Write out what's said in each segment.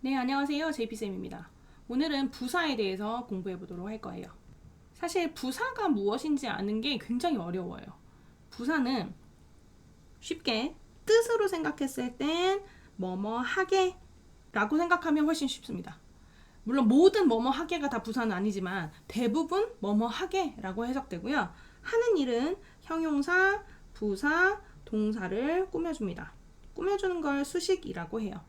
네, 안녕하세요. JP쌤입니다. 오늘은 부사에 대해서 공부해 보도록 할 거예요. 사실 부사가 무엇인지 아는 게 굉장히 어려워요. 부사는 쉽게 뜻으로 생각했을 땐 뭐뭐 하게 라고 생각하면 훨씬 쉽습니다. 물론 모든 뭐뭐 하게가 다 부사는 아니지만 대부분 뭐뭐 하게 라고 해석되고요. 하는 일은 형용사, 부사, 동사를 꾸며줍니다. 꾸며주는 걸 수식이라고 해요.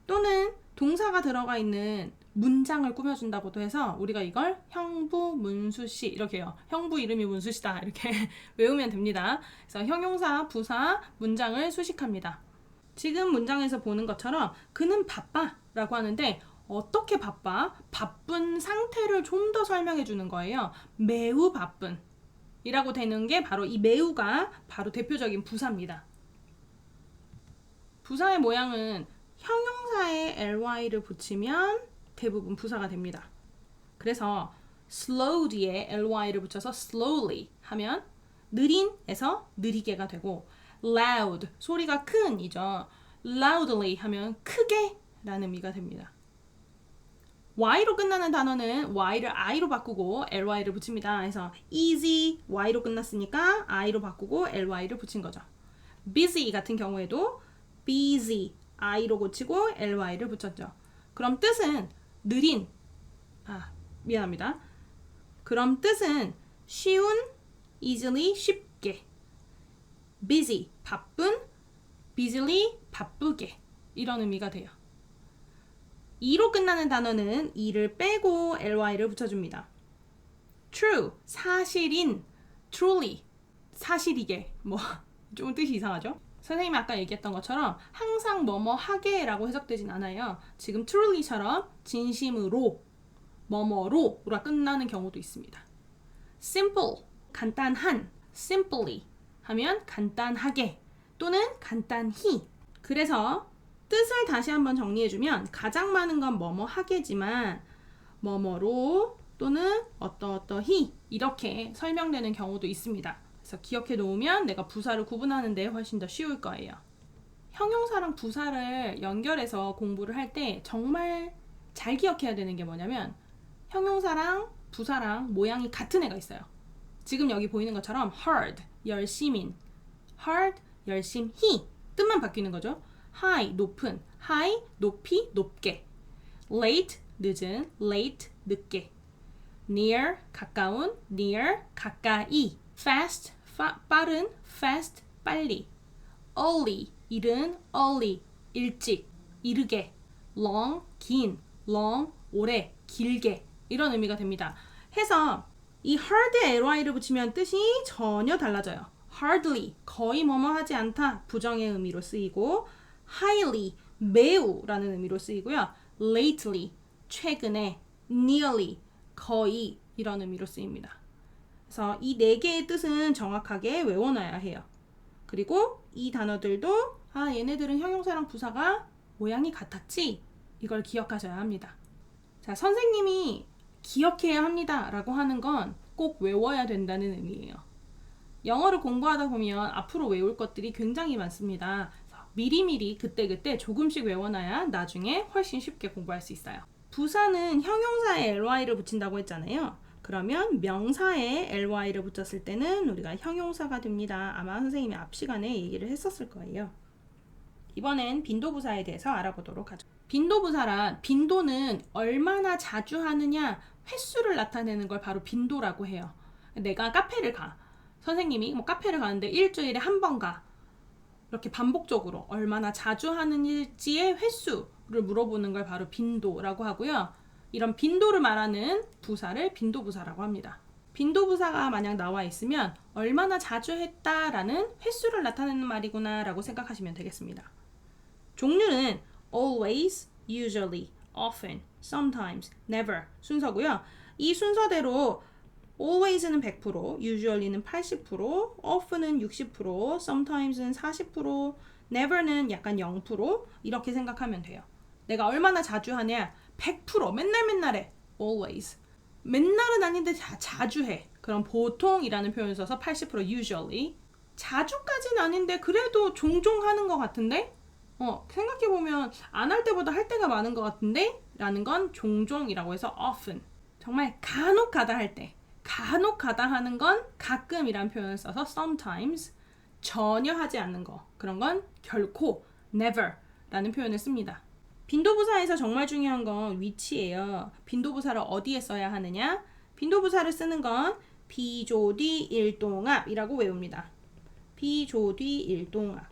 또는 동사가 들어가 있는 문장을 꾸며준다고도 해서 우리가 이걸 형부 문수시 이렇게 해요. 형부 이름이 문수시다 이렇게 외우면 됩니다. 그래서 형용사, 부사, 문장을 수식합니다. 지금 문장에서 보는 것처럼 그는 바빠 라고 하는데 어떻게 바빠? 바쁜 상태를 좀 더 설명해 주는 거예요. 매우 바쁜 이라고 되는 게 바로 이 매우가 바로 대표적인 부사입니다. 부사의 모양은 형용사에 ly를 붙이면 대부분 부사가 됩니다. 그래서 slow 뒤에 ly를 붙여서 slowly 하면 느린에서 느리게가 되고 loud 소리가 큰 이죠. loudly 하면 크게 라는 의미가 됩니다. y로 끝나는 단어는 y를 i로 바꾸고 ly를 붙입니다. 그래서 easy y로 끝났으니까 i로 바꾸고 ly를 붙인 거죠. busy 같은 경우에도 busy i로 고치고 ly를 붙였죠. 그럼 뜻은 느린 미안합니다. 그럼 뜻은 쉬운 easily 쉽게 busy 바쁜 busily 바쁘게 이런 의미가 돼요. e로 끝나는 단어는 e를 빼고 ly를 붙여줍니다. true 사실인 truly 사실이게 좀 뜻이 이상하죠? 선생님이 아까 얘기했던 것처럼 항상 뭐뭐 하게 라고 해석되진 않아요. 지금 truly처럼 진심으로 뭐뭐로가 끝나는 경우도 있습니다. simple 간단한 simply 하면 간단하게 또는 간단히 그래서 뜻을 다시 한번 정리해주면 가장 많은 건 뭐뭐 하게지만 뭐뭐로 또는 어떠어떠히 이렇게 설명되는 경우도 있습니다. 그래서 기억해 놓으면 내가 부사를 구분하는 데 훨씬 더 쉬울 거예요. 형용사랑 부사를 연결해서 공부를 할 때 정말 잘 기억해야 되는 게 뭐냐면 형용사랑 부사랑 모양이 같은 애가 있어요. 지금 여기 보이는 것처럼 hard, 열심인 hard, 열심히 뜻만 바뀌는 거죠. high, 높은 high, 높이, 높게 late, 늦은 late, 늦게 near, 가까운 near, 가까이 fast, 빠른 fast, 빨리 early, 이른 early, 일찍, 이르게 long, 긴 long, 오래, 길게 이런 의미가 됩니다. 해서 이 hard에 ly를 붙이면 뜻이 전혀 달라져요. hardly, 거의 뭐뭐 하지 않다 부정의 의미로 쓰이고 highly, 매우 라는 의미로 쓰이고요. lately, 최근에 nearly, 거의 이런 의미로 쓰입니다. 그래서 이 네 개의 뜻은 정확하게 외워놔야 해요. 그리고 이 단어들도 얘네들은 형용사랑 부사가 모양이 같았지? 이걸 기억하셔야 합니다. 자, 선생님이 기억해야 합니다 라고 하는 건 꼭 외워야 된다는 의미예요. 영어를 공부하다 보면 앞으로 외울 것들이 굉장히 많습니다. 미리미리 그때그때 조금씩 외워놔야 나중에 훨씬 쉽게 공부할 수 있어요. 부사는 형용사에 ly를 붙인다고 했잖아요. 그러면 명사에 ly를 붙였을 때는 우리가 형용사가 됩니다. 아마 선생님이 앞 시간에 얘기를 했었을 거예요. 이번엔 빈도부사에 대해서 알아보도록 하죠. 빈도부사란 빈도는 얼마나 자주 하느냐 횟수를 나타내는 걸 바로 빈도라고 해요. 내가 카페를 가. 선생님이 카페를 가는데 일주일에 한 번 가. 이렇게 반복적으로 얼마나 자주 하는지의 횟수를 물어보는 걸 바로 빈도라고 하고요. 이런 빈도를 말하는 부사를 빈도부사라고 합니다. 빈도부사가 만약 나와 있으면 얼마나 자주 했다라는 횟수를 나타내는 말이구나 라고 생각하시면 되겠습니다. 종류는 always, usually, often, sometimes, never 순서고요. 이 순서대로 always는 100%, usually는 80%, often은 60%, sometimes는 40%, never는 약간 0% 이렇게 생각하면 돼요. 내가 얼마나 자주 하냐? 100% 맨날 해. always. 맨날은 아닌데 자주 해. 그럼 보통이라는 표현을 써서 80% usually. 자주까지는 아닌데 그래도 종종 하는 것 같은데? 생각해보면 안 할 때보다 할 때가 많은 것 같은데? 라는 건 종종이라고 해서 often. 정말 간혹 가다 할 때. 간혹 가다 하는 건 가끔이란 표현을 써서 sometimes. 전혀 하지 않는 거. 그런 건 결코, never 라는 표현을 씁니다. 빈도부사에서 정말 중요한 건 위치예요. 빈도부사를 어디에 써야 하느냐? 빈도부사를 쓰는 건 비조뒤 일동합이라고 외웁니다. 비조뒤 일동합.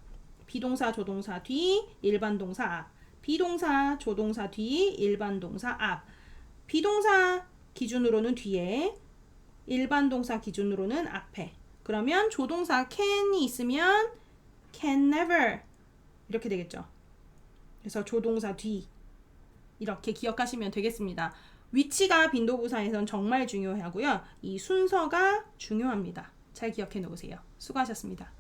비동사 조동사 뒤 일반 동사 앞. 비동사 조동사 뒤 일반 동사 앞. 비동사 기준으로는 뒤에, 일반 동사 기준으로는 앞에. 그러면 조동사 can이 있으면 can never 이렇게 되겠죠. 그래서 조동사 뒤 이렇게 기억하시면 되겠습니다. 위치가 빈도부사에선 정말 중요하고요. 이 순서가 중요합니다. 잘 기억해 놓으세요. 수고하셨습니다.